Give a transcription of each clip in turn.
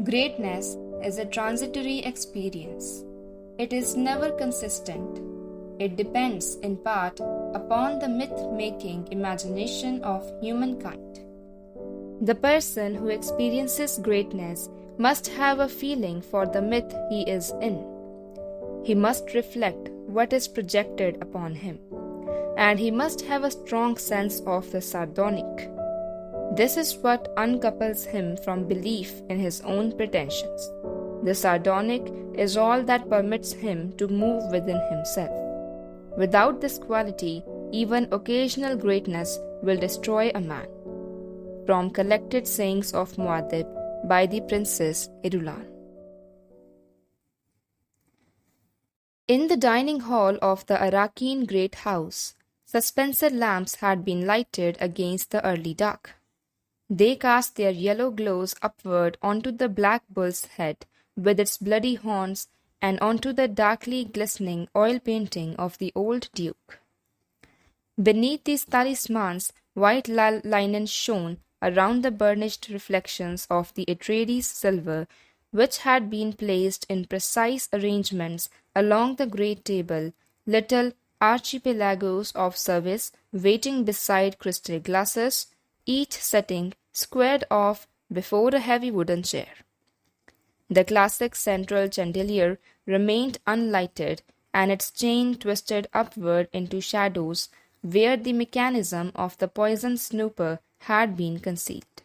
Greatness is a transitory experience. It is never consistent. It depends in part upon the myth-making imagination of humankind. The person who experiences greatness must have a feeling for the myth he is in. He must reflect what is projected upon him, and he must have a strong sense of the sardonic. This is what uncouples him from belief in his own pretensions. The sardonic is all that permits him to move within himself. Without this quality, even occasional greatness will destroy a man. From Collected Sayings of Muad'Dib by the Princess Irulan. In the dining hall of the Arakan Great House, suspensor lamps had been lighted against the early dark. They cast their yellow glows upward onto the black bull's head with its bloody horns and onto the darkly glistening oil painting of the old duke. Beneath these talismans, white linen shone around the burnished reflections of the Atreides silver, which had been placed in precise arrangements along the great table, little archipelagos of service waiting beside crystal glasses, each setting squared off before a heavy wooden chair. The classic central chandelier remained unlighted, and its chain twisted upward into shadows where the mechanism of the poison snooper had been concealed.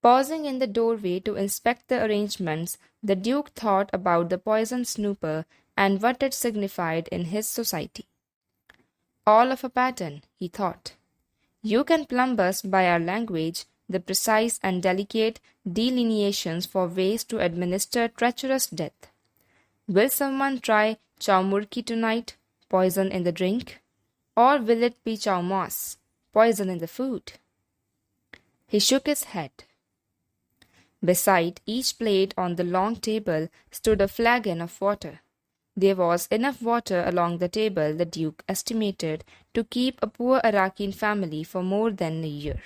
Pausing in the doorway to inspect the arrangements, the Duke thought about the poison snooper and what it signified in his society. All of a pattern, he thought. You can plumb us by our language, the precise and delicate delineations for ways to administer treacherous death. Will someone try chow murki tonight, poison in the drink? Or will it be chow mas, poison in the food? He shook his head. Beside each plate on the long table stood a flagon of water. There was enough water along the table, the Duke estimated, to keep a poor Arakan family for more than a year.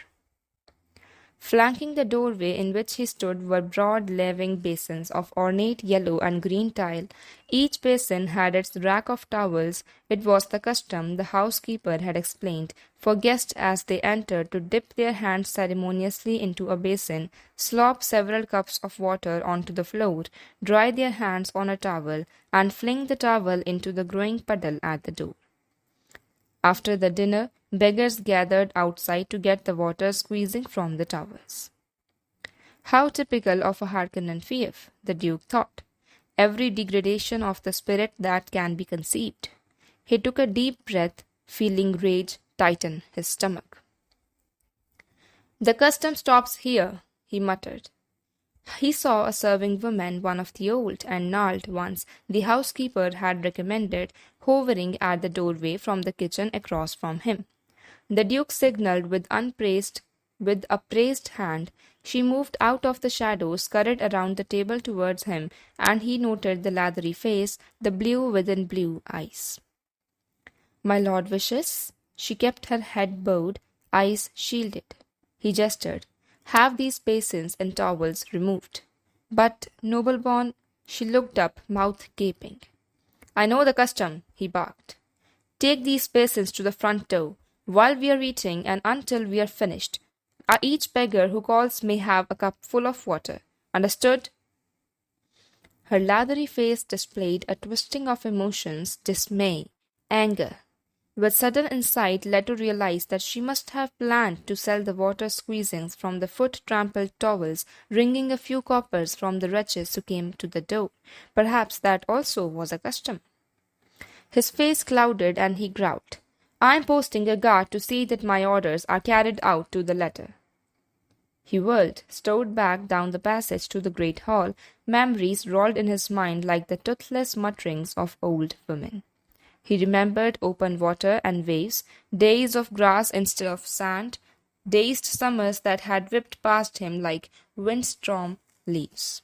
Flanking the doorway in which he stood were broad laving basins of ornate yellow and green tile. Each basin had its rack of towels. It was the custom, the housekeeper had explained, for guests as they entered to dip their hands ceremoniously into a basin, slop several cups of water onto the floor, dry their hands on a towel, and fling the towel into the growing puddle at the door. After the dinner, beggars gathered outside to get the water squeezing from the towels. How typical of a Harkonnen fief, the Duke thought. Every degradation of the spirit that can be conceived. He took a deep breath, feeling rage tighten his stomach. The custom stops here, he muttered. He saw a serving woman, one of the old and gnarled ones the housekeeper had recommended, hovering at the doorway from the kitchen across from him. The Duke signalled with upraised hand. She moved out of the shadows, scurried around the table towards him, and he noted the lathery face, the blue within blue eyes. My lord wishes? She kept her head bowed, eyes shielded. He gestured. Have these basins and towels removed. But, noble-born, she looked up, mouth gaping. I know the custom, he barked. Take these basins to the front door, while we are eating and until we are finished. Each beggar who calls may have a cup full of water. Understood? Her lathery face displayed a twisting of emotions, dismay, anger. With sudden insight led to realize that she must have planned to sell the water squeezings from the foot-trampled towels, wringing a few coppers from the wretches who came to the door. Perhaps that also was a custom. His face clouded and he growled, I'm posting a guard to see that my orders are carried out to the letter. He whirled, strode back down the passage to the great hall. Memories rolled in his mind like the toothless mutterings of old women. He remembered open water and waves, days of grass instead of sand, dazed summers that had whipped past him like windstorm leaves.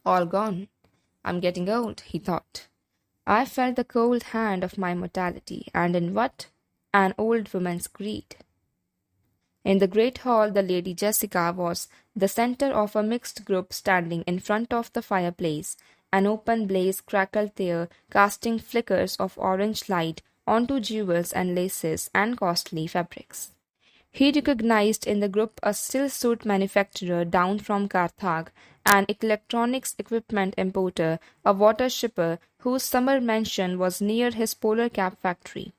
All gone. I'm getting old, he thought. I felt the cold hand of my mortality, and in what? An old woman's greed. In the great hall, the Lady Jessica was the center of a mixed group standing in front of the fireplace. An open blaze crackled there, casting flickers of orange light onto jewels and laces and costly fabrics. He recognized in the group a steel suit manufacturer down from Carthage, an electronics equipment importer, a water shipper whose summer mansion was near his polar cap factory,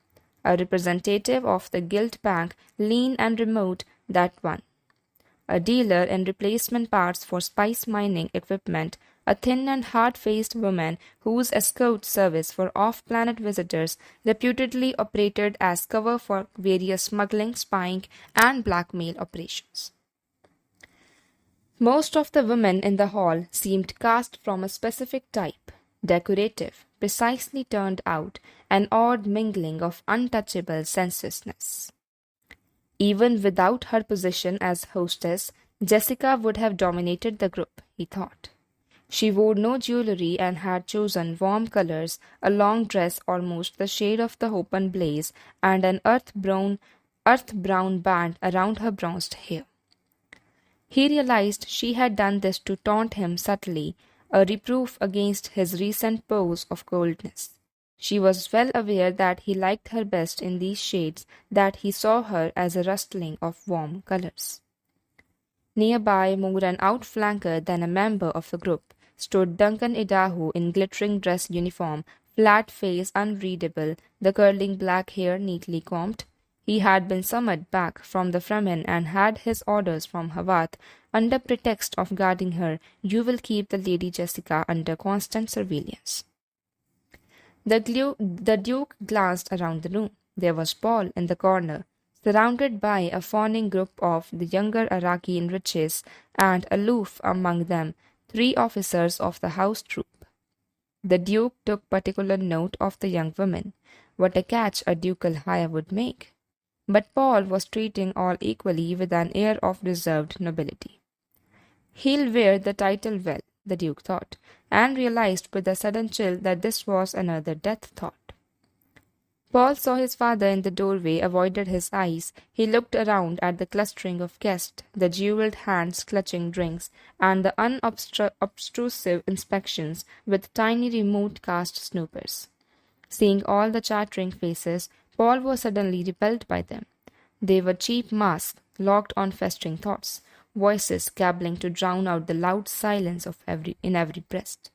a representative of the Guild Bank, lean and remote, that one, a dealer in replacement parts for spice mining equipment, a thin and hard-faced woman whose escort service for off-planet visitors reputedly operated as cover for various smuggling, spying, and blackmail operations. Most of the women in the hall seemed cast from a specific type, decorative, precisely turned out, an odd mingling of untouchable sensuousness. Even without her position as hostess, Jessica would have dominated the group, he thought. She wore no jewelry and had chosen warm colors, a long dress almost the shade of the open blaze, and an earth-brown band around her bronzed hair. He realized she had done this to taunt him subtly, a reproof against his recent pose of coldness. She was well aware that he liked her best in these shades, that he saw her as a rustling of warm colors. Nearby, more an outflanker than a member of the group, stood Duncan Idaho in glittering dress uniform, flat face unreadable, the curling black hair neatly combed. He had been summoned back from the Fremen and had his orders from Hawat. Under pretext of guarding her, you will keep the Lady Jessica under constant surveillance. The Duke glanced around the room. There was Paul in the corner, surrounded by a fawning group of the younger Araki enriches, and aloof among them, 3 officers of the house troop. The Duke took particular note of the young woman. What a catch a ducal hire would make! But Paul was treating all equally with an air of reserved nobility. He'll wear the title well, the Duke thought, and realized with a sudden chill that this was another death thought. Paul saw his father in the doorway, avoided his eyes. He looked around at the clustering of guests, the jeweled hands clutching drinks, and the unobtrusive inspections with tiny remote-cast snoopers. Seeing all the chattering faces, Paul was suddenly repelled by them. They were cheap masks, locked on festering thoughts, voices gabbling to drown out the loud silence in every breast.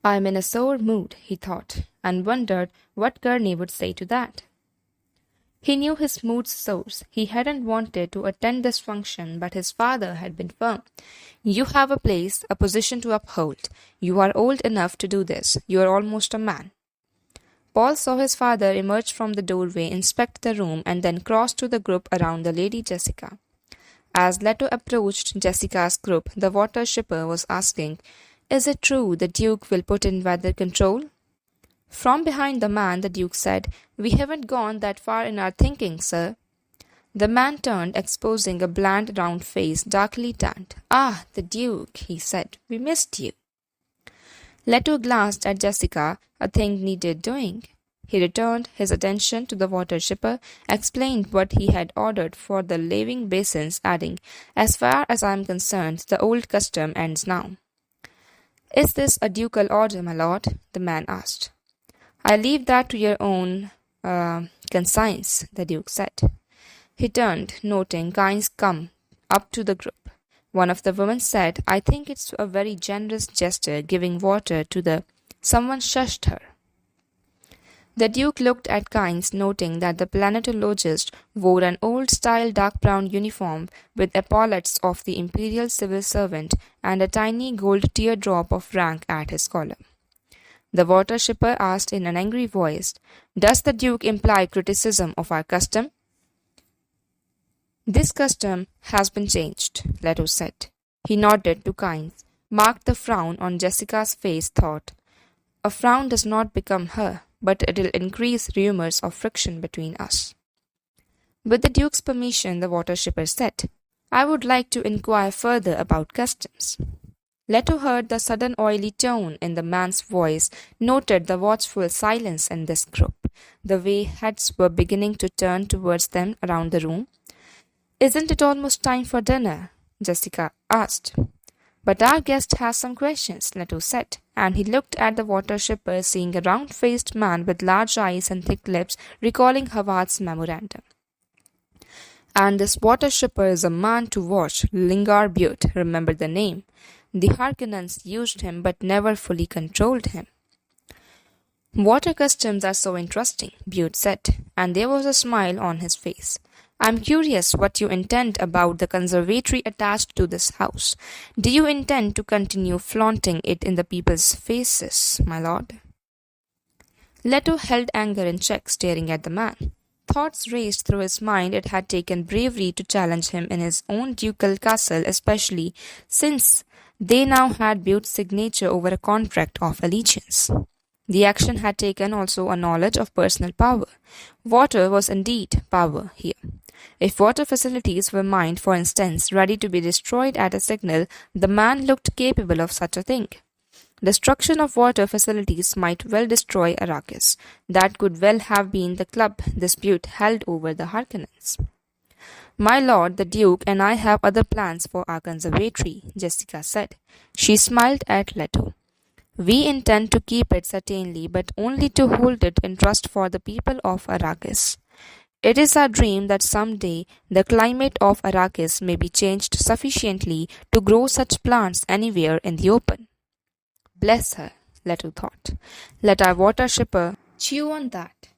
"I'm in a sore mood," he thought, and wondered what Gurney would say to that. He knew his mood's source. He hadn't wanted to attend this function, but his father had been firm. "You have a place, a position to uphold. You are old enough to do this. You are almost a man." Paul saw his father emerge from the doorway, inspect the room, and then cross to the group around the Lady Jessica. As Leto approached Jessica's group, the water shipper was asking, "Is it true the Duke will put in weather control?" From behind the man, the Duke said, "We haven't gone that far in our thinking, sir." The man turned, exposing a bland round face, darkly tanned. "Ah, the Duke," he said, "we missed you." Leto glanced at Jessica, a thing needed doing. He returned his attention to the water shipper, explained what he had ordered for the laving basins, adding, "As far as I am concerned, the old custom ends now." "Is this a ducal order, my lord?" the man asked. "I leave that to your own conscience," the Duke said. He turned, noting Kynes come up to the group. One of the women said, "I think it's a very generous gesture giving water to the—" Someone shushed her. The Duke looked at Kynes, noting that the planetologist wore an old-style dark brown uniform with epaulets of the imperial civil servant and a tiny gold teardrop of rank at his collar. The water shipper asked in an angry voice, "Does the Duke imply criticism of our custom?" "This custom has been changed," Leto said. He nodded to Kynes, marked the frown on Jessica's face, thought, "A frown does not become her, but it'll increase rumors of friction between us." With the Duke's permission, the water shipper said, "I would like to inquire further about customs." Leto heard the sudden oily tone in the man's voice, noted the watchful silence in this group, the way heads were beginning to turn towards them around the room. Isn't it almost time for dinner? Jessica asked. But our guest has some questions, Leto said, and he looked at the water shipper, seeing a round faced man with large eyes and thick lips, recalling Hawat's memorandum. And this water shipper is a man to watch, Lingar Butte, remembered the name. The Harkonnens used him but never fully controlled him. Water customs are so interesting, Butte said, and there was a smile on his face. I'm curious what you intend about the conservatory attached to this house. Do you intend to continue flaunting it in the people's faces, my lord? Leto held anger in check, staring at the man. Thoughts raced through his mind. It had taken bravery to challenge him in his own ducal castle, especially since they now had Butte's signature over a contract of allegiance. The action had taken also a knowledge of personal power. Water was indeed power here. If water facilities were mined, for instance, ready to be destroyed at a signal, the man looked capable of such a thing. Destruction of water facilities might well destroy Arrakis. That could well have been the club dispute held over the Harkonnens. My lord, the Duke, and I have other plans for our conservatory, Jessica said. She smiled at Leto. We intend to keep it certainly, but only to hold it in trust for the people of Arrakis. It is our dream that some day the climate of Arrakis may be changed sufficiently to grow such plants anywhere in the open. Bless her, Leto thought. Let our water shipper chew on that.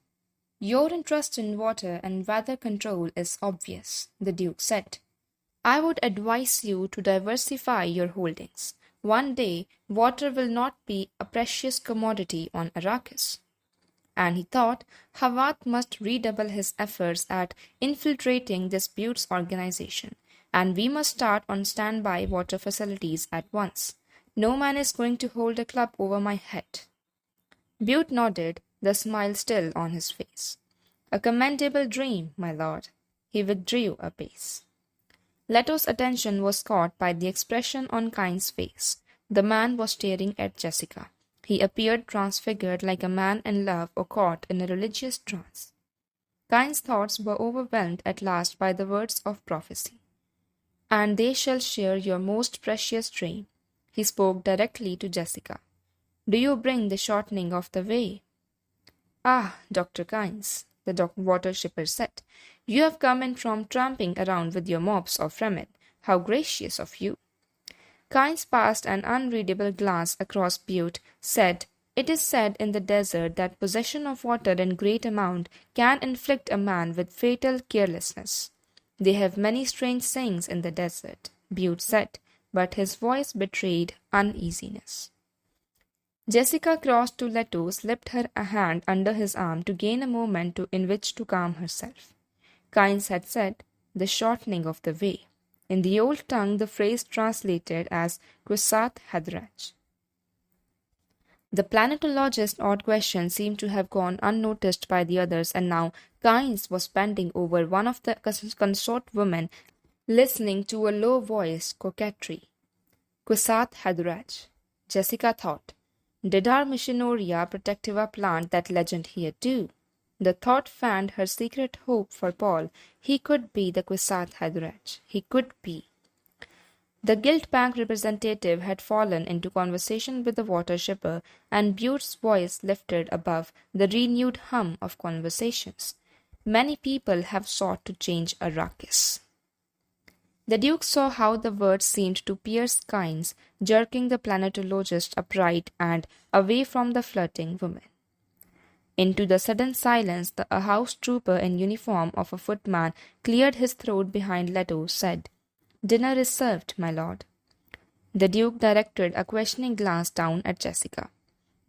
Your interest in water and weather control is obvious, the Duke said. I would advise you to diversify your holdings. One day, water will not be a precious commodity on Arrakis. And he thought Hawat must redouble his efforts at infiltrating this Butte's organization, and we must start on standby water facilities at once. No man is going to hold a club over my head. Butte nodded, the smile still on his face. A commendable dream, my lord. He withdrew a pace. Leto's attention was caught by the expression on Kyne's face. The man was staring at Jessica. He appeared transfigured like a man in love or caught in a religious trance. Kyne's thoughts were overwhelmed at last by the words of prophecy. And they shall share your most precious dream. He spoke directly to Jessica. Do you bring the shortening of the way? Ah, Dr. Kynes, the water shipper said. You have come in from tramping around with your mops of Fremen. How gracious of you. Kynes passed an unreadable glance across Butte, said, It is said in the desert that possession of water in great amount can inflict a man with fatal carelessness. They have many strange sayings in the desert, Butte said, but his voice betrayed uneasiness. Jessica crossed to Leto, slipped her a hand under his arm to gain a moment in which to calm herself. Kynes had said, the shortening of the way. In the old tongue, the phrase translated as Kwisatz Haderach. The planetologist's odd question seemed to have gone unnoticed by the others, and now Kynes was bending over one of the consort women, listening to a low-voiced coquetry. Kwisatz Haderach, Jessica thought. Did our Missionoria Protectiva plant that legend here too? The thought fanned her secret hope for Paul. He could be the Kwisatz Haderach. He could be. The Guild Bank representative had fallen into conversation with the water shipper, and Butte's voice lifted above the renewed hum of conversations. Many people have sought to change Arrakis. The Duke saw how the words seemed to pierce Kynes, jerking the planetologist upright and away from the flirting woman. Into the sudden silence, a house trooper in uniform of a footman cleared his throat behind Leto, said, Dinner is served, my lord. The Duke directed a questioning glance down at Jessica.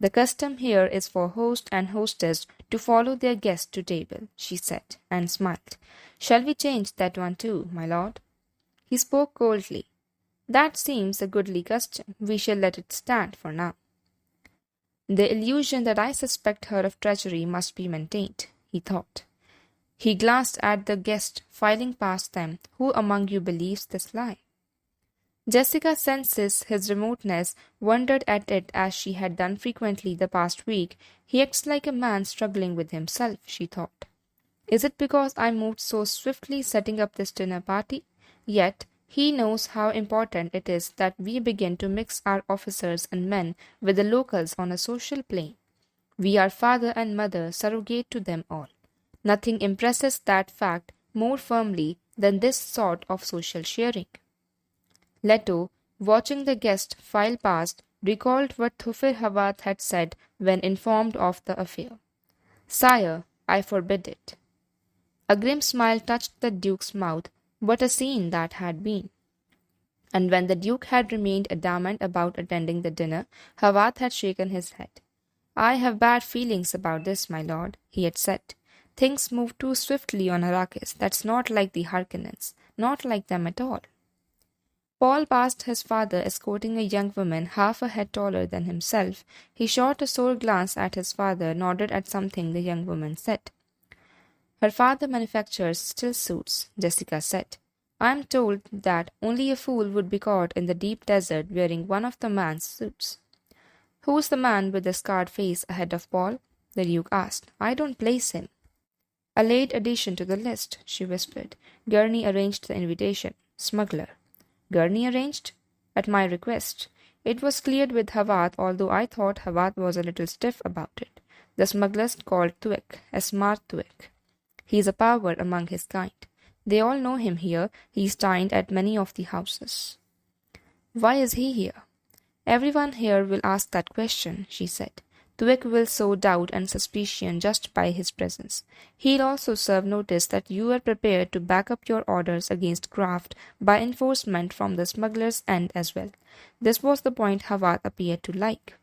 The custom here is for host and hostess to follow their guest to table, she said, and smiled. Shall we change that one too, my lord? He spoke coldly. That seems a goodly custom. We shall let it stand for now. The illusion that I suspect her of treachery must be maintained, he thought. He glanced at the guest filing past them. Who among you believes this lie? Jessica senses his remoteness, wondered at it as she had done frequently the past week. He acts like a man struggling with himself, she thought. Is it because I moved so swiftly setting up this dinner party? Yet, he knows how important it is that we begin to mix our officers and men with the locals on a social plane. We are father and mother surrogate to them all. Nothing impresses that fact more firmly than this sort of social sharing. Leto, watching the guest file past, recalled what Thufir Hawat had said when informed of the affair. Sire, I forbid it. A grim smile touched the Duke's mouth. What a scene that had been! And when the Duke had remained adamant about attending the dinner, Hawat had shaken his head. I have bad feelings about this, my lord, he had said. Things move too swiftly on Arrakis. That's not like the Harkonnens. Not like them at all. Paul passed his father escorting a young woman half a head taller than himself. He shot a sore glance at his father, nodded at something the young woman said. Her father manufactures still suits, Jessica said. I am told that only a fool would be caught in the deep desert wearing one of the man's suits. Who's the man with the scarred face ahead of Paul? The Duke asked. I don't place him. A late addition to the list, she whispered. Gurney arranged the invitation. Smuggler. Gurney arranged? At my request. It was cleared with Hawat, although I thought Hawat was a little stiff about it. The smugglers called Tuek, a smart Tuek. He is a power among his kind. They all know him here. He is dined at many of the houses. Why is he here? Everyone here will ask that question, she said. Tuek will sow doubt and suspicion just by his presence. He'll also serve notice that you are prepared to back up your orders against graft by enforcement from the smuggler's end as well. This was the point Hawat appeared to like.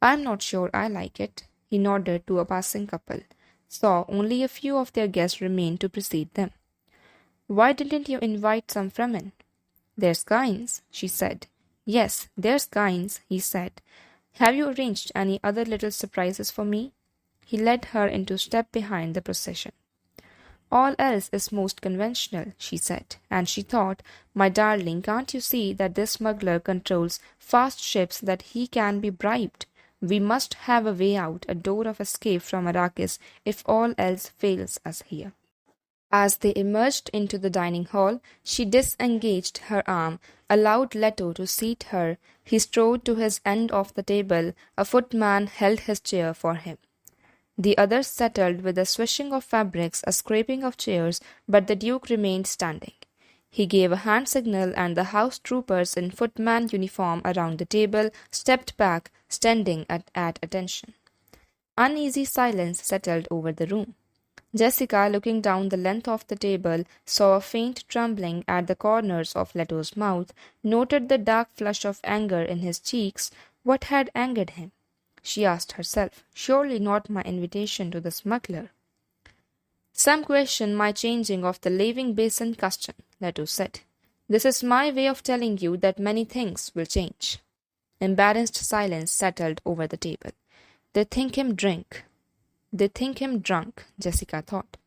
I'm not sure I like it, he nodded to a passing couple. Saw only a few of their guests remain to precede them. Why didn't you invite some Fremen? There's Kynes, she said. Yes, there's Kynes, he said. Have you arranged any other little surprises for me? He led her into step behind the procession. All else is most conventional, she said, and she thought, my darling, can't you see that this smuggler controls fast ships, that he can be bribed? We must have a way out, a door of escape from Arrakis, if all else fails us here. As they emerged into the dining hall, she disengaged her arm, allowed Leto to seat her. He strode to his end of the table. A footman held his chair for him. The others settled with a swishing of fabrics, a scraping of chairs, but the Duke remained standing. He gave a hand signal, and the house troopers in footman uniform around the table stepped back, standing at attention. Uneasy silence settled over the room. Jessica, looking down the length of the table, saw a faint trembling at the corners of Leto's mouth, noted the dark flush of anger in his cheeks. What had angered him? She asked herself. Surely not my invitation to the smuggler. Some question my changing of the laving basin custom, Leto said. This is my way of telling you that many things will change. Embarrassed silence settled over the table. They think him drunk, Jessica thought.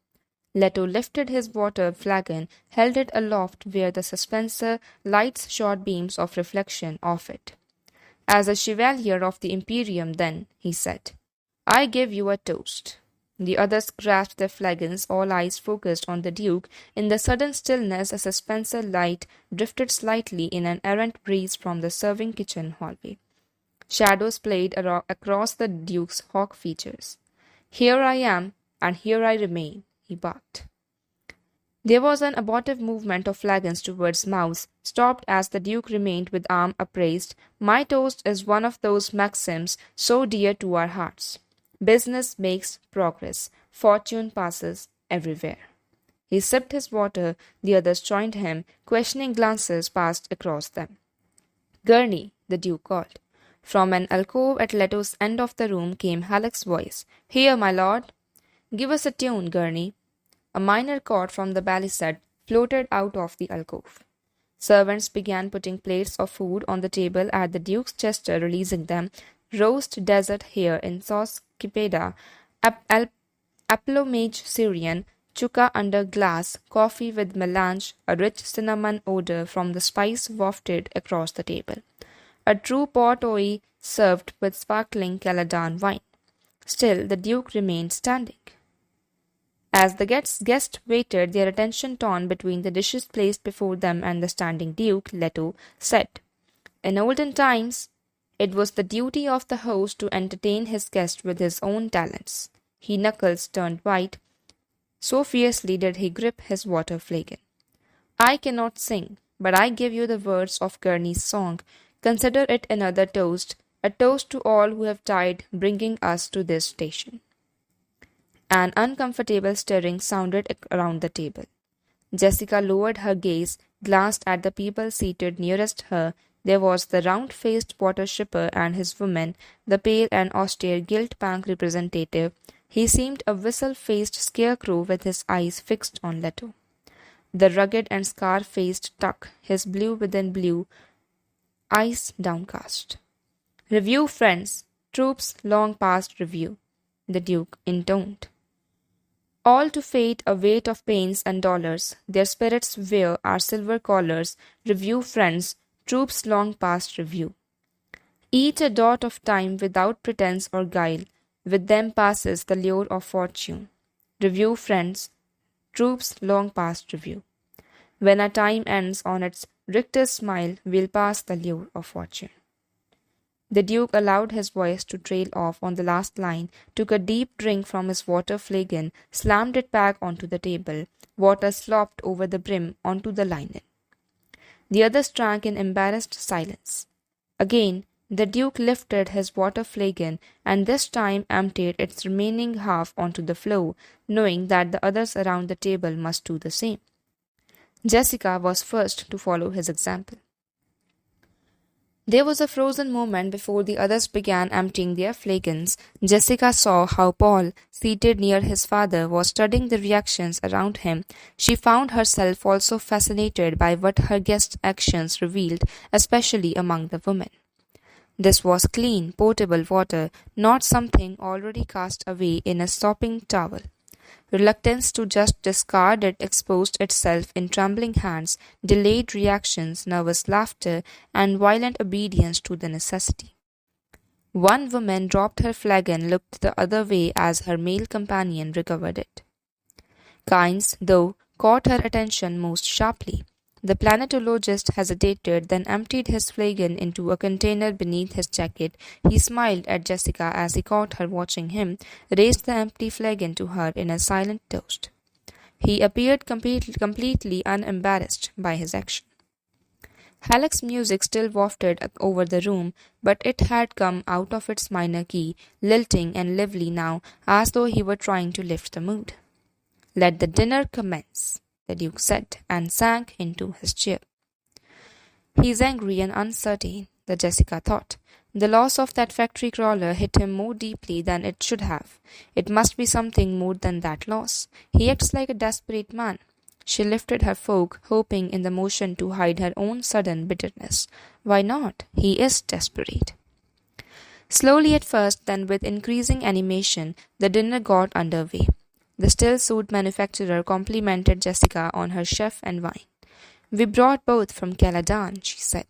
Leto lifted his water flagon, held it aloft where the dispenser lights shot beams of reflection off it. As a chevalier of the Imperium, then, he said, I give you a toast. The others grasped their flagons, all eyes focused on the Duke. In the sudden stillness, a dispenser light drifted slightly in an errant breeze from the serving kitchen hallway. Shadows played across the Duke's hawk features. Here I am, and here I remain, he barked. There was an abortive movement of flagons towards mouths, stopped as the Duke remained with arm upraised. My toast is one of those maxims so dear to our hearts. Business makes progress. Fortune passes everywhere. He sipped his water. The others joined him. Questioning glances passed across them. Gurney, the Duke called. From an alcove at Leto's end of the room came Halleck's voice. Here, my lord. Give us a tune, Gurney. A minor chord from the balisade floated out of the alcove. Servants began putting plates of food on the table at the Duke's gesture, releasing them. Roast desert hare in sauce cipeda, aplomage Syrian, chuka under glass, coffee with melange, a rich cinnamon odor from the spice wafted across the table. A true port-oi served with sparkling Caladan wine. Still, the Duke remained standing. As the guests waited, their attention torn between the dishes placed before them and the standing Duke, Leto said, "In olden times, it was the duty of the host to entertain his guest with his own talents." His knuckles turned white, so fiercely did he grip his water flagon. "I cannot sing, but I give you the words of Gurney's song. Consider it another toast, a toast to all who have died bringing us to this station." An uncomfortable stirring sounded around the table. Jessica lowered her gaze, glanced at the people seated nearest her. There was the round-faced water shipper and his woman, the pale and austere Guild Bank representative. He seemed a whistle-faced scarecrow with his eyes fixed on Leto. The rugged and scar-faced Tuck, his blue within blue, eyes downcast. "Review, friends. Troops long past review," the Duke intoned. "All to fate a weight of pains and dollars. Their spirits wear our silver collars. Review, friends. Troops long past review. Each a dot of time without pretense or guile. With them passes the lure of fortune. Review, friends. Troops long past review. When our time ends on its Richter's smile, we'll pass the lure of fortune." The Duke allowed his voice to trail off on the last line, took a deep drink from his water flagon, slammed it back onto the table. Water slopped over the brim onto the linen. The others drank in embarrassed silence. Again, the Duke lifted his water flagon and this time emptied its remaining half onto the floor, knowing that the others around the table must do the same. Jessica was first to follow his example. There was a frozen moment before the others began emptying their flagons. Jessica saw how Paul, seated near his father, was studying the reactions around him. She found herself also fascinated by what her guest's actions revealed, especially among the women. This was clean, potable water, not something already cast away in a sopping towel. Reluctance to just discard it exposed itself in trembling hands, delayed reactions, nervous laughter, and violent obedience to the necessity. One woman dropped her flagon, looked the other way as her male companion recovered it. Kynes, though, caught her attention most sharply. The planetologist hesitated, then emptied his flagon into a container beneath his jacket. He smiled at Jessica as he caught her watching him, raised the empty flagon to her in a silent toast. He appeared completely unembarrassed by his action. Halleck's music still wafted over the room, but it had come out of its minor key, lilting and lively now, as though he were trying to lift the mood. "Let the dinner commence," the Duke said, and sank into his chair. "He's angry and uncertain," the Jessica thought. The loss of that factory crawler hit him more deeply than it should have. It must be something more than that loss. He acts like a desperate man. She lifted her fork, hoping in the motion to hide her own sudden bitterness. Why not? He is desperate. Slowly at first, then with increasing animation, the dinner got underway. The still suit manufacturer complimented Jessica on her chef and wine. "We brought both from Caladan," she said.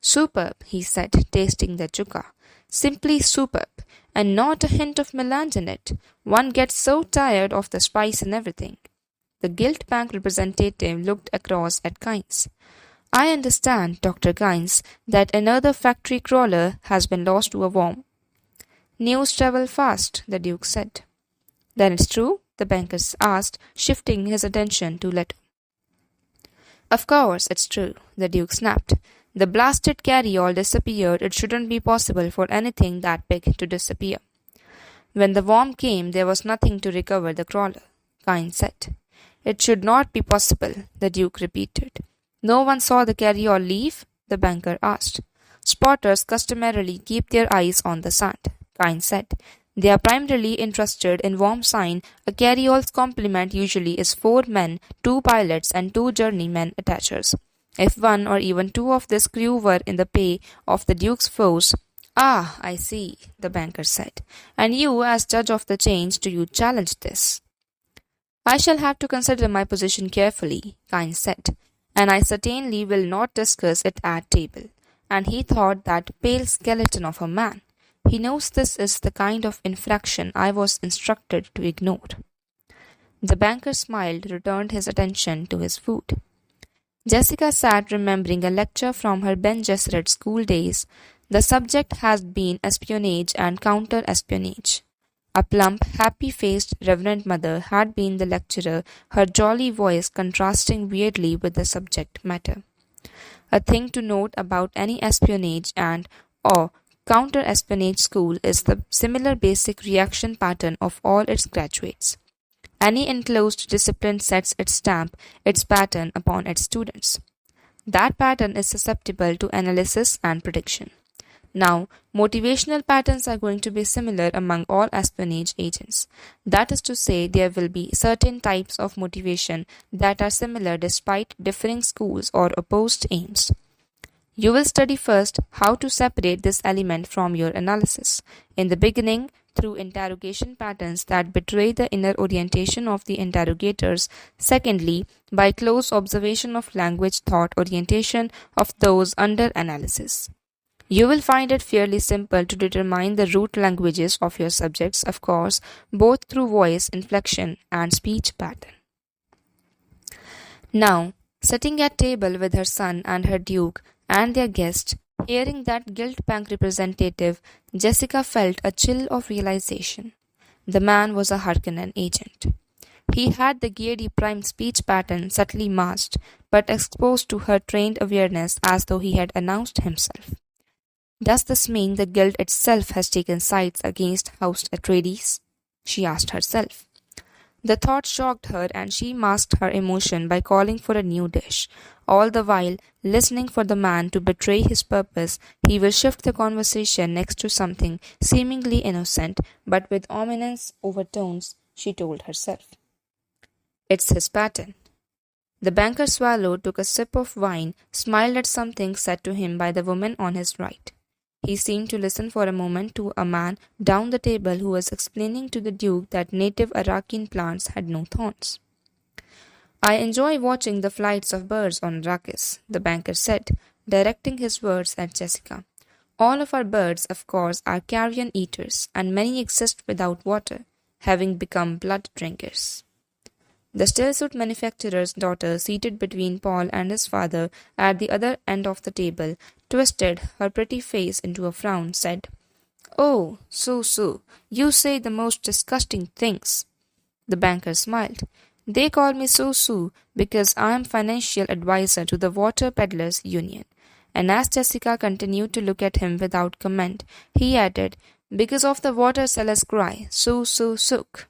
"Superb," he said, tasting the chuka. "Simply superb, and not a hint of melange in it. One gets so tired of the spice and everything." The Guild Bank representative looked across at Kynes. "I understand, Dr. Kynes, that another factory crawler has been lost to a worm." "News travel fast," the Duke said. "Then it's true?" the banker asked, shifting his attention to Leto. "Of course it's true," the Duke snapped. "The blasted carry-all disappeared. It shouldn't be possible for anything that big to disappear." "When the worm came, there was nothing to recover the crawler," Kynes said. "It should not be possible," the Duke repeated. "No one saw the carry-all leave?" the banker asked. "Spotters customarily keep their eyes on the sand," Kynes said. "They are primarily interested in worm sign. A carry-all's complement usually is 4 men, 2 pilots and 2 journeymen attachers. If one or even 2 of this crew were in the pay of the Duke's force—" "Ah, I see," the banker said. "And you, as judge of the change, do you challenge this?" "I shall have to consider my position carefully," Kynes said, "and I certainly will not discuss it at table." And he thought that pale skeleton of a man. He knows this is the kind of infraction I was instructed to ignore. The banker smiled, returned his attention to his food. Jessica sat remembering a lecture from her Ben Gesserit school days. The subject had been espionage and counter-espionage. A plump, happy-faced Reverend Mother had been the lecturer, her jolly voice contrasting weirdly with the subject matter. A thing to note about any espionage and or counter-espionage school is the similar basic reaction pattern of all its graduates. Any enclosed discipline sets its stamp, its pattern upon its students. That pattern is susceptible to analysis and prediction. Now, motivational patterns are going to be similar among all espionage agents. That is to say, there will be certain types of motivation that are similar despite differing schools or opposed aims. You will study first how to separate this element from your analysis. In the beginning, through interrogation patterns that betray the inner orientation of the interrogators. Secondly, by close observation of language thought orientation of those under analysis. You will find it fairly simple to determine the root languages of your subjects, of course, both through voice, inflection, and speech pattern. Now, sitting at table with her son and her duke and their guest, hearing that Guild Bank representative, Jessica felt a chill of realization. The man was a Harkonnen agent. He had the Geary Prime speech pattern subtly masked, but exposed to her trained awareness as though he had announced himself. Does this mean the Guild itself has taken sides against House Atreides? She asked herself. The thought shocked her and she masked her emotion by calling for a new dish. All the while, listening for the man to betray his purpose, he will shift the conversation next to something seemingly innocent, but with ominous overtones, she told herself. It's his pattern. The banker swallowed, took a sip of wine, smiled at something said to him by the woman on his right. He seemed to listen for a moment to a man down the table who was explaining to the Duke that native Arakian plants had no thorns. I enjoy watching the flights of birds on Arrakis, the banker said, directing his words at Jessica. All of our birds, of course, are carrion eaters, and many exist without water, having become blood drinkers. The stillsuit manufacturer's daughter, seated between Paul and his father at the other end of the table, twisted her pretty face into a frown, said, "Oh, Su, you say the most disgusting things." The banker smiled. "They call me Su because I am financial advisor to the Water Peddlers Union." And as Jessica continued to look at him without comment, he added, "Because of the water seller's cry, Sook."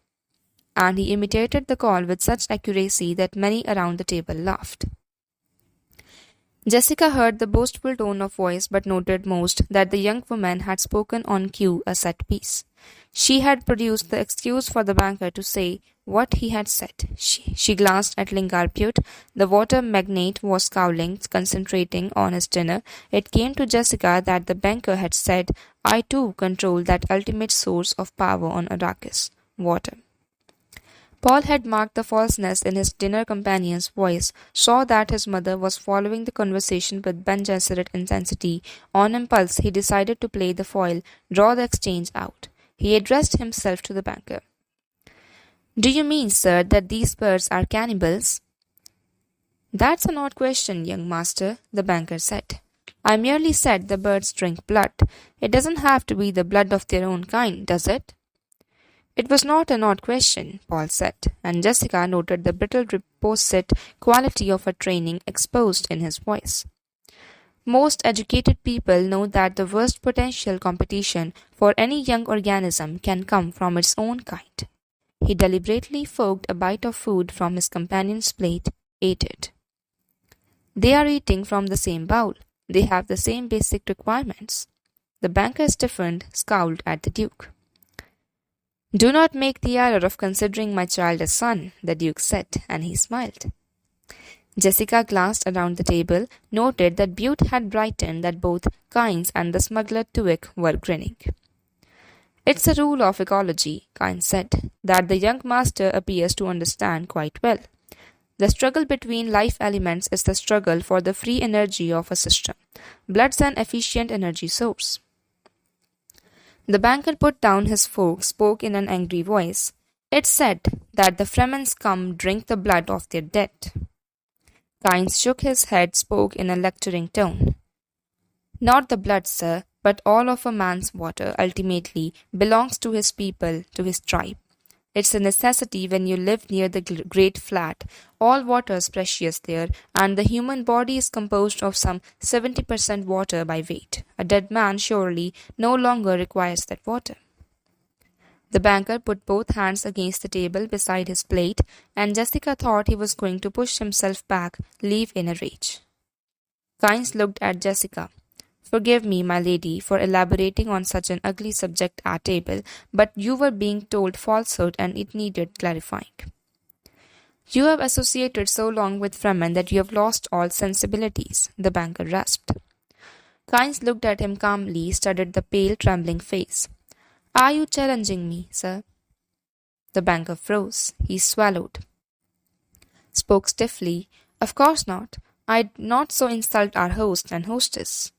And he imitated the call with such accuracy that many around the table laughed. Jessica heard the boastful tone of voice but noted most that the young woman had spoken on cue a set piece. She had produced the excuse for the banker to say what he had said. She glanced at Lingard Butte. The water magnate was scowling, concentrating on his dinner. It came to Jessica that the banker had said, "I too control that ultimate source of power on Arrakis, water." Paul had marked the falseness in his dinner companion's voice, saw that his mother was following the conversation with Ben Gesserit intensity. On impulse, he decided to play the foil, draw the exchange out. He addressed himself to the banker. "Do you mean, sir, that these birds are cannibals?" "That's an odd question, young master," the banker said. "I merely said the birds drink blood. It doesn't have to be the blood of their own kind, does it?" "It was not an odd question," Paul said, and Jessica noted the brittle reposite quality of her training exposed in his voice. Most educated people know that the worst potential competition for any young organism can come from its own kind. He deliberately forked a bite of food from his companion's plate, ate it. "They are eating from the same bowl. They have the same basic requirements." The banker stiffened, scowled at the Duke. "Do not make the error of considering my child a son," the Duke said, and he smiled. Jessica glanced around the table, noted that Butte had brightened, that both Kynes and the smuggler Tuick were grinning. "It's a rule of ecology," Kynes said, "that the young master appears to understand quite well. The struggle between life elements is the struggle for the free energy of a system. Blood's an efficient energy source." The banker put down his fork, spoke in an angry voice. It's said that the Fremens come drink the blood of their dead. Kynes shook his head, spoke in a lecturing tone. Not the blood, sir, but all of a man's water ultimately belongs to his people, to his tribe. It's a necessity when you live near the Great Flat. All water is precious there, and the human body is composed of some 70% water by weight. A dead man surely no longer requires that water. The banker put both hands against the table beside his plate, and Jessica thought he was going to push himself back, leave in a rage. Kynes looked at Jessica. Forgive me, my lady, for elaborating on such an ugly subject at table, but you were being told falsehood and it needed clarifying. You have associated so long with Fremen that you have lost all sensibilities, the banker rasped. Kynes looked at him calmly, studied the pale, trembling face. Are you challenging me, sir? The banker froze. He swallowed. Spoke stiffly. Of course not. I'd not so insult our host and hostess.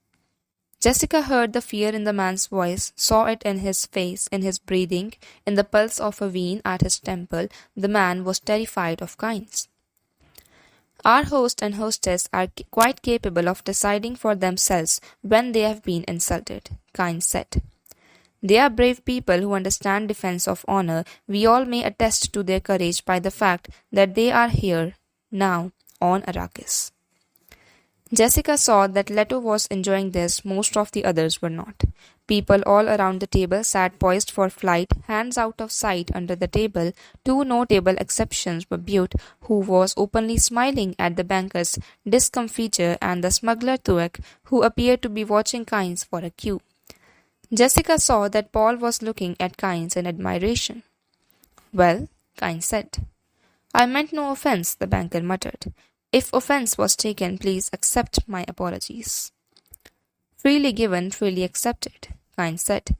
Jessica heard the fear in the man's voice, saw it in his face, in his breathing, in the pulse of a vein at his temple. The man was terrified of Kynes. Our host and hostess are quite capable of deciding for themselves when they have been insulted, Kynes said. They are brave people who understand defense of honor. We all may attest to their courage by the fact that they are here, now, on Arrakis. Jessica saw that Leto was enjoying this, most of the others were not. People all around the table sat poised for flight, hands out of sight under the table. Two notable exceptions were Butte, who was openly smiling at the banker's discomfiture, and the smuggler Tuek, who appeared to be watching Kynes for a cue. Jessica saw that Paul was looking at Kynes in admiration. Well, Kynes said. I meant no offense, the banker muttered. If offense was taken, please accept my apologies. Freely given, freely accepted, Kynes said.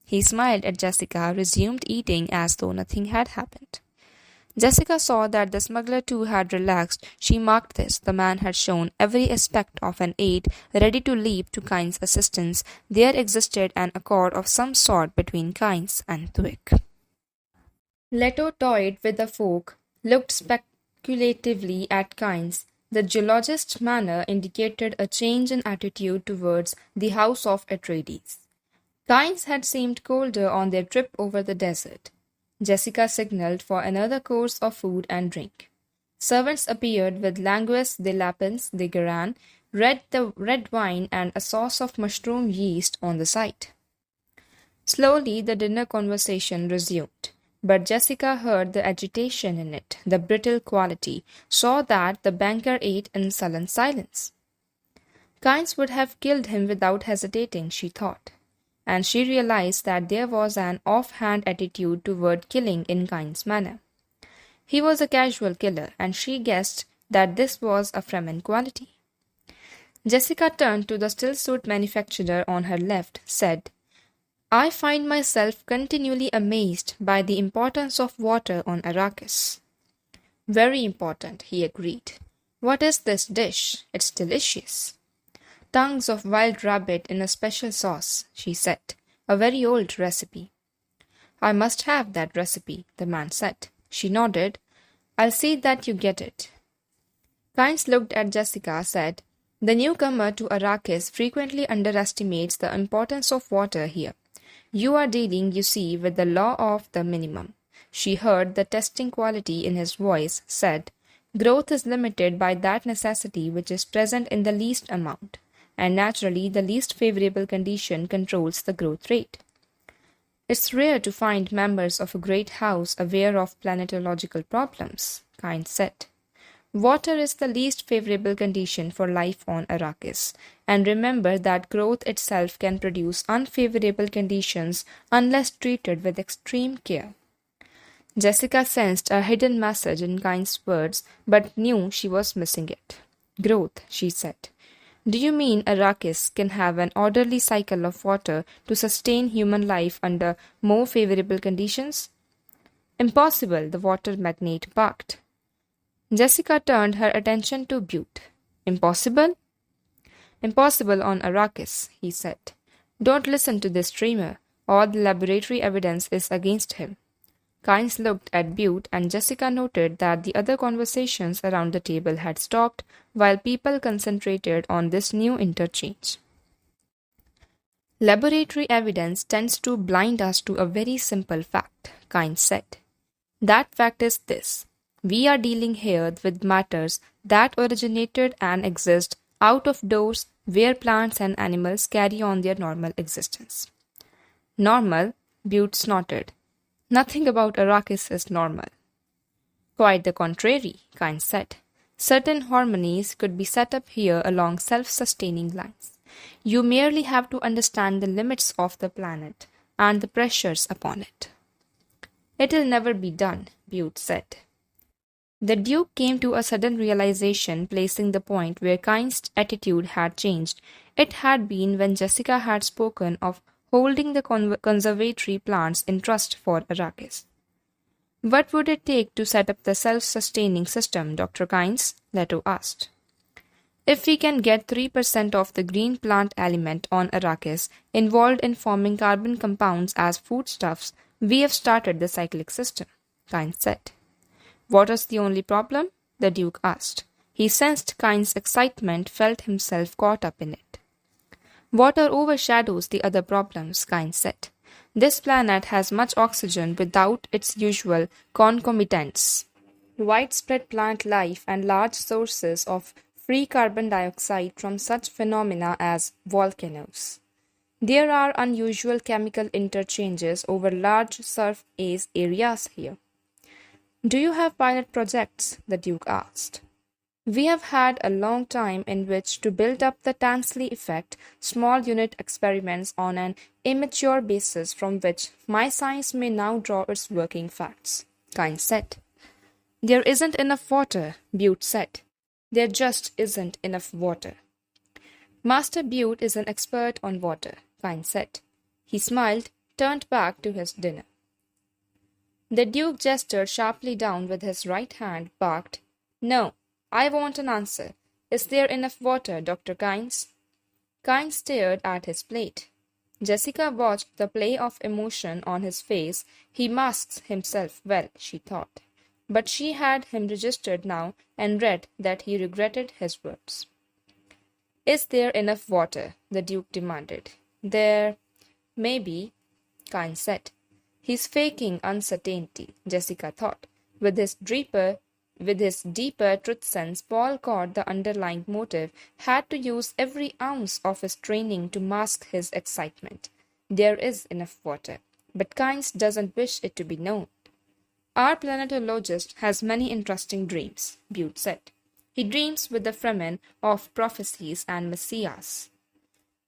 He smiled at Jessica, resumed eating as though nothing had happened. Jessica saw that the smuggler too had relaxed. She marked this. The man had shown every aspect of an aide, ready to leap to Kynes' assistance. There existed an accord of some sort between Kynes and Tuek. Leto toyed with the fork, looked speculatively at Kynes. The geologist's manner indicated a change in attitude towards the House of Atreides. Kynes had seemed colder on their trip over the desert. Jessica signaled for another course of food and drink. Servants appeared with langues de lapins de Garan, red wine, and a sauce of mushroom yeast on the side. Slowly the dinner conversation resumed, but Jessica heard the agitation in it, the brittle quality, saw that the banker ate in sullen silence. Kynes would have killed him without hesitating, she thought. And she realized that there was an off-hand attitude toward killing in Kynes' manner. He was a casual killer, and she guessed that this was a Fremen quality. Jessica turned to the stillsuit manufacturer on her left, said, I find myself continually amazed by the importance of water on Arrakis. Very important, he agreed. What is this dish? It's delicious. Tongues of wild rabbit in a special sauce, she said. A very old recipe. I must have that recipe, the man said. She nodded. I'll see that you get it. Kynes looked at Jessica, said, The newcomer to Arrakis frequently underestimates the importance of water here. You are dealing, you see, with the law of the minimum. She heard the testing quality in his voice, said, Growth is limited by that necessity which is present in the least amount. And naturally the least favorable condition controls the growth rate. It's rare to find members of a great house aware of planetological problems, Kynes said. Water is the least favorable condition for life on Arrakis, and remember that growth itself can produce unfavorable conditions unless treated with extreme care. Jessica sensed a hidden message in Kynes' words, but knew she was missing it. Growth, she said. Do you mean Arrakis can have an orderly cycle of water to sustain human life under more favorable conditions? Impossible, the water magnate barked. Jessica turned her attention to Butte. Impossible? Impossible on Arrakis, he said. Don't listen to this dreamer. All the laboratory evidence is against him. Kynes looked at Butte, and Jessica noted that the other conversations around the table had stopped while people concentrated on this new interchange. Laboratory evidence tends to blind us to a very simple fact, Kynes said. That fact is this: we are dealing here with matters that originated and exist out of doors where plants and animals carry on their normal existence. Normal? Butte snorted. Nothing about Arrakis is normal. Quite the contrary, Kynes said. Certain harmonies could be set up here along self-sustaining lines. You merely have to understand the limits of the planet and the pressures upon it. It'll never be done, Butte said. The Duke came to a sudden realization, placing the point where Kynes' attitude had changed. It had been when Jessica had spoken of holding the conservatory plants in trust for Arrakis. What would it take to set up the self-sustaining system, Dr. Kynes? Leto asked. If we can get 3% of the green plant element on Arrakis involved in forming carbon compounds as foodstuffs, we have started the cyclic system, Kynes said. What was the only problem? The Duke asked. He sensed Kynes' excitement, felt himself caught up in it. Water overshadows the other problems, Kynes said. This planet has much oxygen without its usual concomitants. Widespread plant life and large sources of free carbon dioxide from such phenomena as volcanoes. There are unusual chemical interchanges over large surface areas here. Do you have pilot projects? The Duke asked. We have had a long time in which to build up the Tansley effect, small unit experiments on an immature basis from which my science may now draw its working facts, Kynes said. There isn't enough water, Butte said. There just isn't enough water. Master Butte is an expert on water, Kynes said. He smiled, turned back to his dinner. The Duke gestured sharply down with his right hand, barked, No, I want an answer. Is there enough water, Dr. Kynes? Kynes stared at his plate. Jessica watched the play of emotion on his face. He masks himself well, she thought. But she had him registered now and read that he regretted his words. Is there enough water? The Duke demanded. There may be, Kynes said. He's faking uncertainty, Jessica thought. With his deeper truth sense, Paul caught the underlying motive, had to use every ounce of his training to mask his excitement. There is enough water, but Kynes doesn't wish it to be known. Our planetologist has many interesting dreams, Butte said. He dreams with the Fremen of prophecies and messiahs.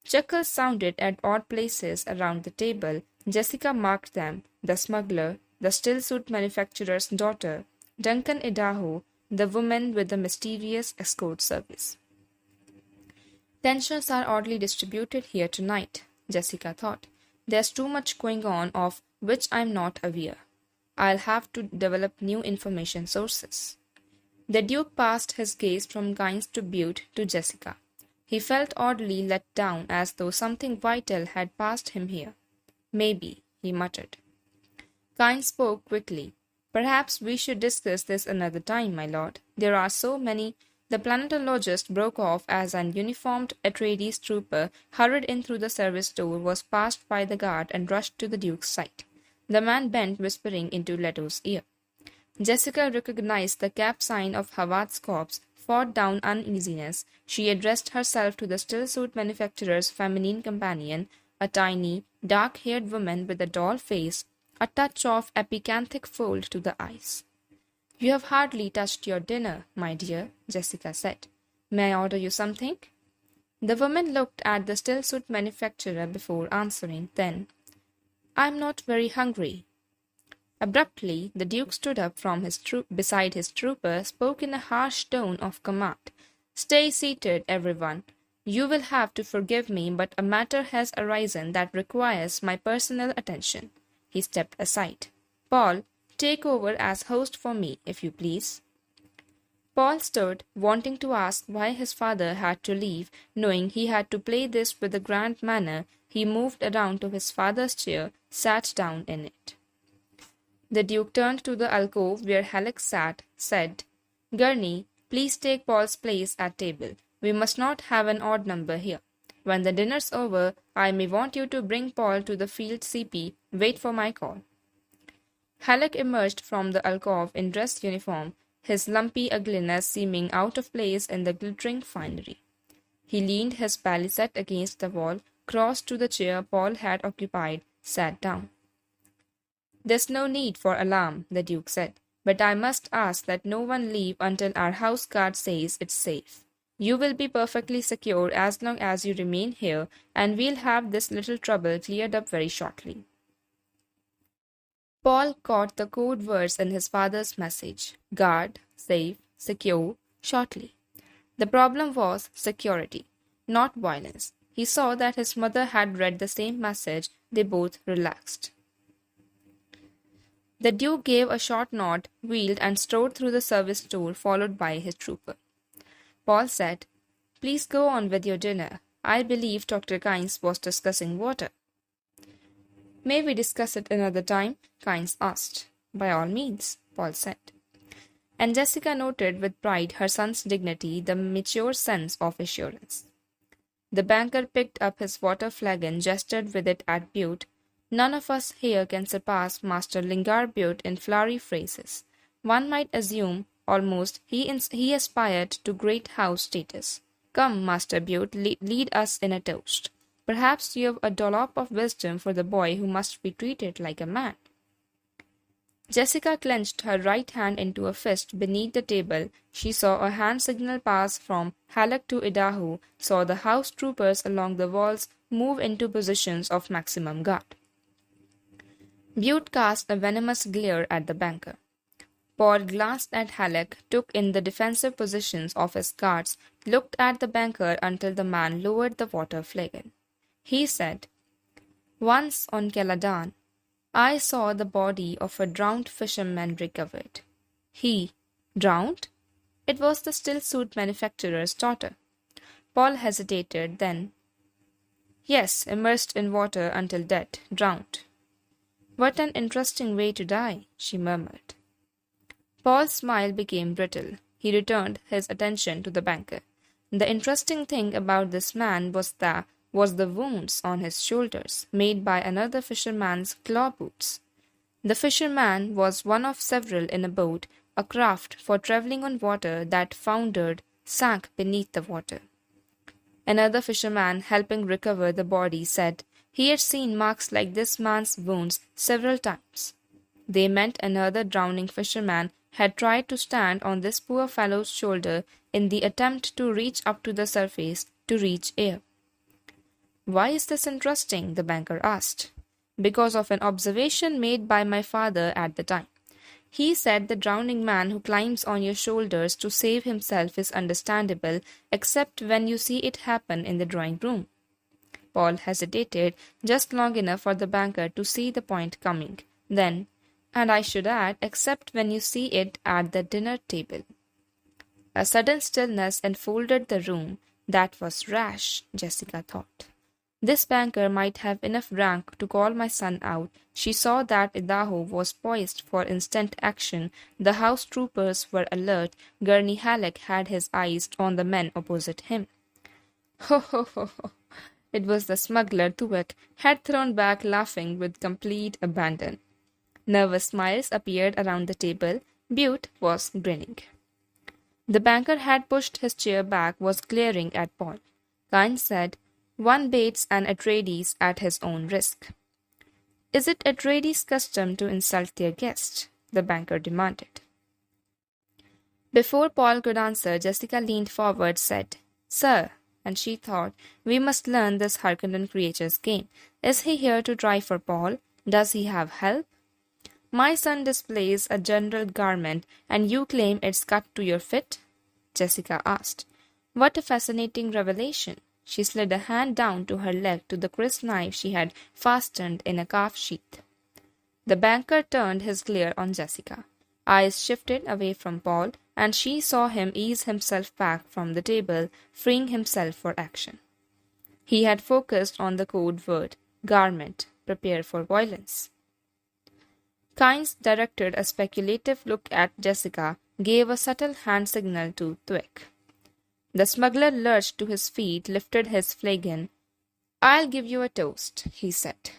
Chuckles sounded at odd places around the table. Jessica marked them: the smuggler, the still-suit manufacturer's daughter, Duncan Idaho, the woman with the mysterious escort service. Tensions are oddly distributed here tonight, Jessica thought. There's too much going on of which I'm not aware. I'll have to develop new information sources. The Duke passed his gaze from Kynes to Butte to Jessica. He felt oddly let down, as though something vital had passed him here. Maybe, he muttered. Kynes spoke quickly. Perhaps we should discuss this another time, my lord. There are so many. The planetologist broke off as an uniformed Atreides trooper hurried in through the service door, was passed by the guard, and rushed to the Duke's side. The man bent, whispering into Leto's ear. Jessica recognized the cap sign of Hawat's corps, fought down uneasiness. She addressed herself to the still-suit manufacturer's feminine companion, a tiny, dark-haired woman with a doll face, a touch of epicanthic fold to the eyes. You have hardly touched your dinner, my dear, Jessica said. May I order you something? The woman looked at the still-suit manufacturer before answering, then, I'm not very hungry. Abruptly, the Duke stood up from beside his trooper, spoke in a harsh tone of command. Stay seated, everyone. You will have to forgive me, but a matter has arisen that requires my personal attention. He stepped aside. Paul, take over as host for me, if you please. Paul stood, wanting to ask why his father had to leave. Knowing he had to play this with a grand manner, he moved around to his father's chair, sat down in it. The Duke turned to the alcove where Halleck sat, said, Gurney, please take Paul's place at table. We must not have an odd number here. When the dinner's over, I may want you to bring Paul to the field CP. Wait for my call. Halleck emerged from the alcove in dress uniform, his lumpy ugliness seeming out of place in the glittering finery. He leaned his palisade against the wall, crossed to the chair Paul had occupied, sat down. There's no need for alarm, the Duke said, but I must ask that no one leave until our house guard says it's safe. You will be perfectly secure as long as you remain here, and we'll have this little trouble cleared up very shortly. Paul caught the code words in his father's message: guard, safe, secure, shortly. The problem was security, not violence. He saw that his mother had read the same message. They both relaxed. The Duke gave a short nod, wheeled, and strode through the service door, followed by his trooper. Paul said, Please go on with your dinner. I believe Dr. Kynes was discussing water. May we discuss it another time? Kynes asked. By all means, Paul said. And Jessica noted with pride her son's dignity, the mature sense of assurance. The banker picked up his water flagon, gestured with it at Bute. None of us here can surpass Master Lingard Bute in flowery phrases. One might assume, almost, he aspired to great house status. Come, Master Bute, lead us in a toast. Perhaps you have a dollop of wisdom for the boy who must be treated like a man. Jessica clenched her right hand into a fist beneath the table. She saw a hand signal pass from Halleck to Idaho, saw the house troopers along the walls move into positions of maximum guard. Bute cast a venomous glare at the banker. Paul glanced at Halleck, took in the defensive positions of his guards, looked at the banker until the man lowered the water flagon. He said, Once on Caladan, I saw the body of a drowned fisherman recovered. He drowned? It was the still-suit manufacturer's daughter. Paul hesitated, then, Yes, immersed in water until dead, drowned. What an interesting way to die, she murmured. Paul's smile became brittle. He returned his attention to the banker. The interesting thing about this man was the wounds on his shoulders, made by another fisherman's claw boots. The fisherman was one of several in a boat, a craft for travelling on water that foundered, sank beneath the water. Another fisherman, helping recover the body, said he had seen marks like this man's wounds several times. They meant another drowning fisherman had tried to stand on this poor fellow's shoulder in the attempt to reach up to the surface, to reach air. Why is this interesting? The banker asked. Because of an observation made by my father at the time. He said the drowning man who climbs on your shoulders to save himself is understandable, except when you see it happen in the drawing room. Paul hesitated just long enough for the banker to see the point coming. Then, and I should add, except when you see it at the dinner table. A sudden stillness enfolded the room. That was rash, Jessica thought. This banker might have enough rank to call my son out. She saw that Idaho was poised for instant action. The house troopers were alert. Gurney Halleck had his eyes on the men opposite him. Ho, ho, ho, ho. It was the smuggler Tuek, head thrown back, laughing with complete abandon. Nervous smiles appeared around the table. Bute was grinning. The banker had pushed his chair back, was glaring at Paul. Kynes said, One baits an Atreides at his own risk. Is it Atreides' custom to insult their guest? The banker demanded. Before Paul could answer, Jessica leaned forward, said, Sir, and she thought, we must learn this Harkonnen creature's game. Is he here to try for Paul? Does he have help? My son displays a general garment, and you claim it's cut to your fit? Jessica asked. What a fascinating revelation. She slid a hand down to her leg to the crisp knife she had fastened in a calf sheath. The banker turned his glare on Jessica. Eyes shifted away from Paul, and she saw him ease himself back from the table, freeing himself for action. He had focused on the code word, garment, prepare for violence. Kynes directed a speculative look at Jessica, gave a subtle hand signal to Thwick. The smuggler lurched to his feet, lifted his flagon. "I'll give you a toast," he said.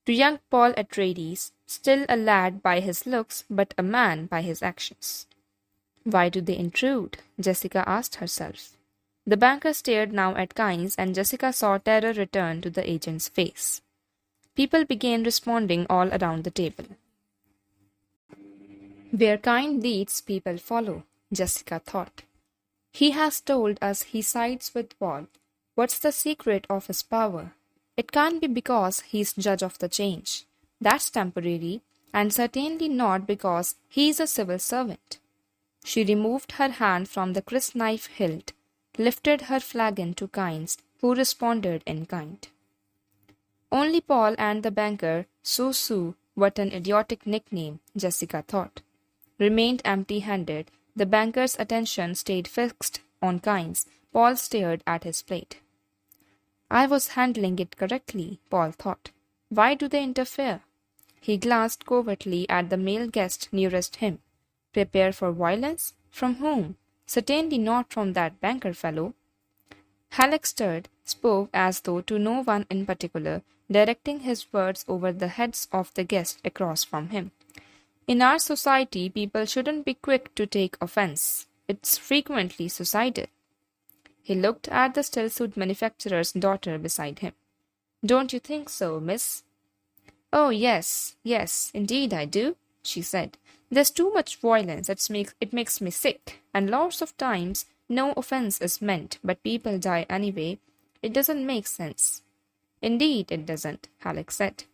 "To young Paul Atreides, still a lad by his looks, but a man by his actions." "Why do they intrude?" Jessica asked herself. The banker stared now at Kynes, and Jessica saw terror return to the agent's face. People began responding all around the table. "Where Kynes leads, people follow," Jessica thought. "He has told us he sides with Paul. What's the secret of his power? It can't be because he's judge of the change. That's temporary, and certainly not because he's a civil servant." She removed her hand from the crysknife hilt, lifted her flagon to Kynes, who responded in kind. Only Paul and the banker, Su, what an idiotic nickname, Jessica thought, remained empty-handed. The banker's attention stayed fixed on Kynes. Paul stared at his plate. "I was handling it correctly," Paul thought. "Why do they interfere?" He glanced covertly at the male guest nearest him. Prepare for violence? From whom? Certainly not from that banker fellow. Halleck stirred, spoke as though to no one in particular, directing his words over the heads of the guests across from him. "In our society, people shouldn't be quick to take offense. It's frequently suicidal." He looked at the stillsuit manufacturer's daughter beside him. "Don't you think so, miss?" "Oh, yes, indeed I do," she said. "There's too much violence. It makes me sick. And lots of times no offense is meant, but people die anyway. It doesn't make sense." "Indeed it doesn't," Halleck said.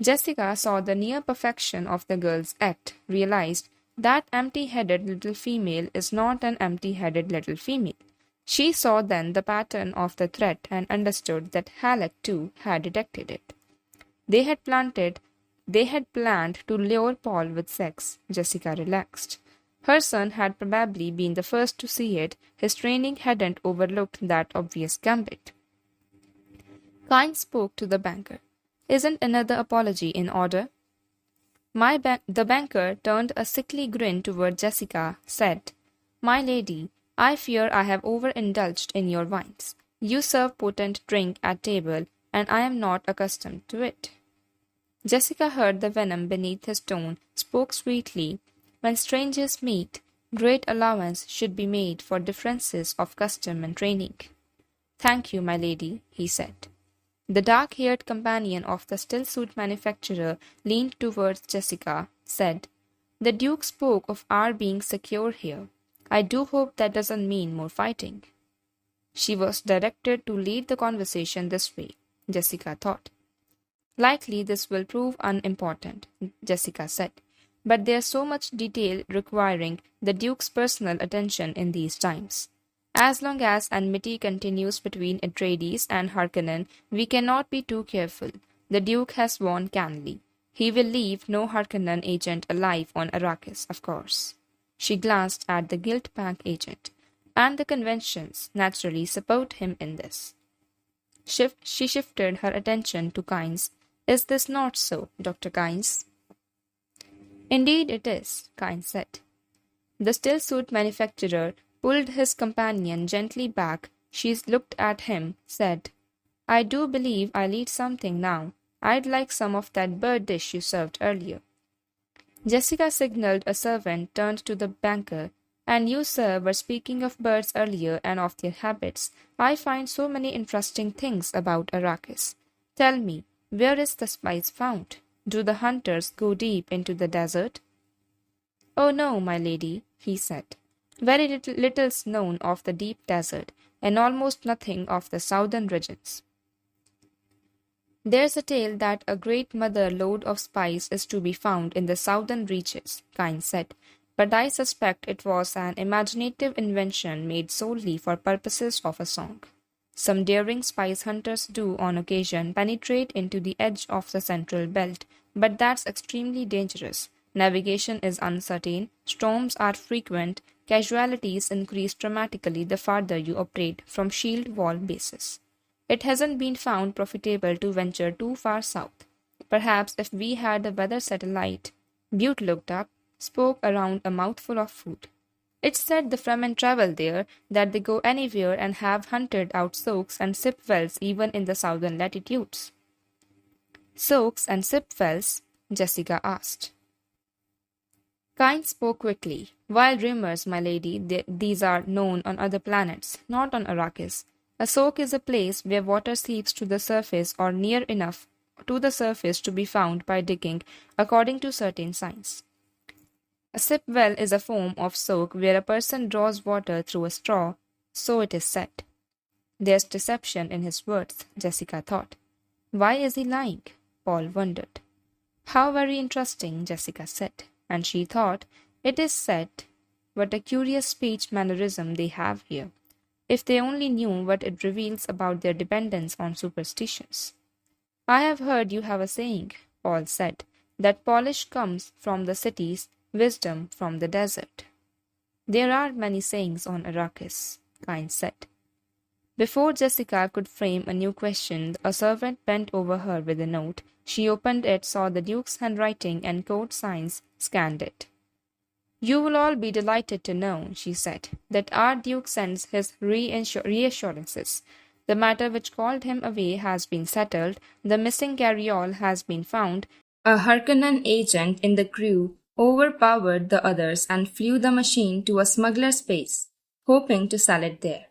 Jessica saw the near perfection of the girl's act, realized that empty-headed little female is not an empty-headed little female. She saw then the pattern of the threat and understood that Halleck too had detected it. They had planned to lure Paul with sex. Jessica relaxed. Her son had probably been the first to see it. His training hadn't overlooked that obvious gambit. Kynes spoke to the banker. "Isn't another apology in order?" The banker turned a sickly grin toward Jessica, said, "My lady, I fear I have overindulged in your wines. You serve potent drink at table, and I am not accustomed to it." Jessica heard the venom beneath his tone, spoke sweetly. "When strangers meet, great allowance should be made for differences of custom and training." "Thank you, my lady," he said. The dark-haired companion of the stillsuit manufacturer leaned towards Jessica, said, "The Duke spoke of our being secure here. I do hope that doesn't mean more fighting." She was directed to lead the conversation this way, Jessica thought. "Likely this will prove unimportant," Jessica said, "but there's so much detail requiring the Duke's personal attention in these times. As long as enmity continues between Atreides and Harkonnen, we cannot be too careful. The Duke has warned cannily. He will leave no Harkonnen agent alive on Arrakis, of course." She glanced at the Guild-Pack agent. "And the conventions naturally support him in this." She shifted her attention to Kynes. "Is this not so, Dr. Kynes?" "Indeed it is," Kynes said. The stillsuit manufacturer pulled his companion gently back. She looked at him, said, "I do believe I'll eat something now. I'd like some of that bird dish you served earlier." Jessica signaled a servant, turned to the banker. "And you, sir, were speaking of birds earlier and of their habits. I find so many interesting things about Arrakis. Tell me, where is the spice found? Do the hunters go deep into the desert?" "Oh no, my lady," he said. "Very little's known of the deep desert, and almost nothing of the southern regions. There's a tale that a great mother lode of spice is to be found in the southern reaches," Kynes said, "but I suspect it was an imaginative invention made solely for purposes of a song. Some daring spice hunters do on occasion penetrate into the edge of the central belt, but that's extremely dangerous. Navigation is uncertain, storms are frequent, casualties increase dramatically the farther you operate from shield wall bases. It hasn't been found profitable to venture too far south. Perhaps if we had a weather satellite. Butte looked up, spoke around a mouthful of food. It's said the Fremen travel there, that they go anywhere and have hunted out soaks and sipwells even in the southern latitudes. Soaks and sipwells? Jessica asked. Kynes spoke quickly. Wild rumors, my lady, these are known on other planets, not on Arrakis. A soak is a place where water seeps to the surface or near enough to the surface to be found by digging, according to certain signs. A sip well is a form of soak where a person draws water through a straw, so it is said. There's deception in his words, Jessica thought. Why is he lying? Paul wondered. How very interesting, Jessica said, and she thought, it is said, what a curious speech mannerism they have here. If they only knew what it reveals about their dependence on superstitions. I have heard you have a saying, Paul said, that polish comes from the cities, wisdom from the desert. There are many sayings on Arrakis, Kynes said. Before Jessica could frame a new question, a servant bent over her with a note. She opened it, saw the Duke's handwriting and code signs, scanned it. You will all be delighted to know, she said, that our Duke sends his reassurances. The matter which called him away has been settled, the missing carryall has been found, a Harkonnen agent in the crew overpowered the others and flew the machine to a smuggler's base, hoping to sell it there.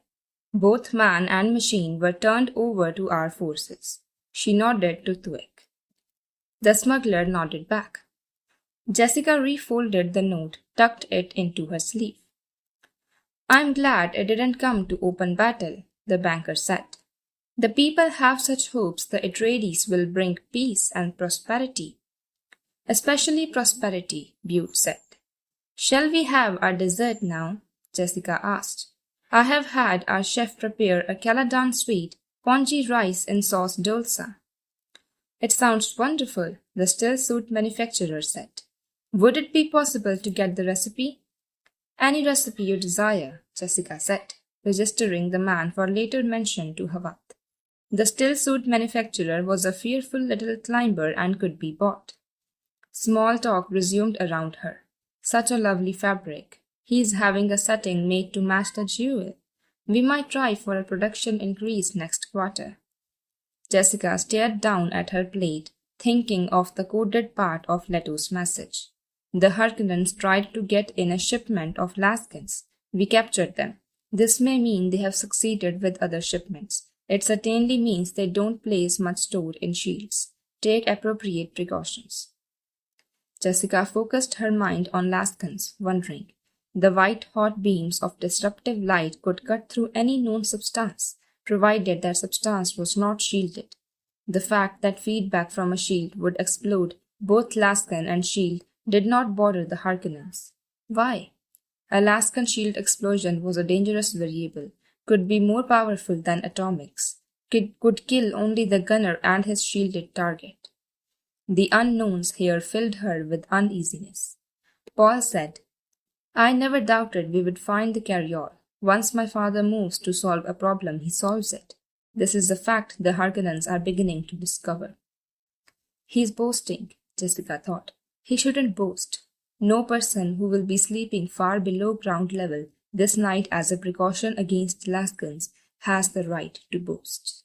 Both man and machine were turned over to our forces. She nodded to Tuek. The smuggler nodded back. Jessica refolded the note, tucked it into her sleeve. I'm glad it didn't come to open battle, the banker said. The people have such hopes the Atreides will bring peace and prosperity. Especially prosperity, Butte said. Shall we have our dessert now? Jessica asked. I have had our chef prepare a Caladan sweet, congee rice in sauce dulce. It sounds wonderful, the still suit manufacturer said. Would it be possible to get the recipe? Any recipe you desire, Jessica said, registering the man for later mention to Hawat. The still suit manufacturer was a fearful little climber and could be bought. Small talk resumed around her. Such a lovely fabric. He is having a setting made to match the jewel. We might try for a production increase next quarter. Jessica stared down at her plate, thinking of the coded part of Leto's message. The Harkonnens tried to get in a shipment of Laskins. We captured them. This may mean they have succeeded with other shipments. It certainly means they don't place much store in shields. Take appropriate precautions. Jessica focused her mind on Laskins, wondering. The white hot beams of disruptive light could cut through any known substance, provided that substance was not shielded. The fact that feedback from a shield would explode both Laskin and shield did not bother the Harkonnens. Why? A Laskin shield explosion was a dangerous variable, could be more powerful than atomics, could kill only the gunner and his shielded target. The unknowns here filled her with uneasiness. Paul said, I never doubted we would find the carryall. Once my father moves to solve a problem, he solves it. This is a fact the Harkonnens are beginning to discover. He's boasting, Jessica thought. He shouldn't boast. No person who will be sleeping far below ground level this night as a precaution against Laskins has the right to boast.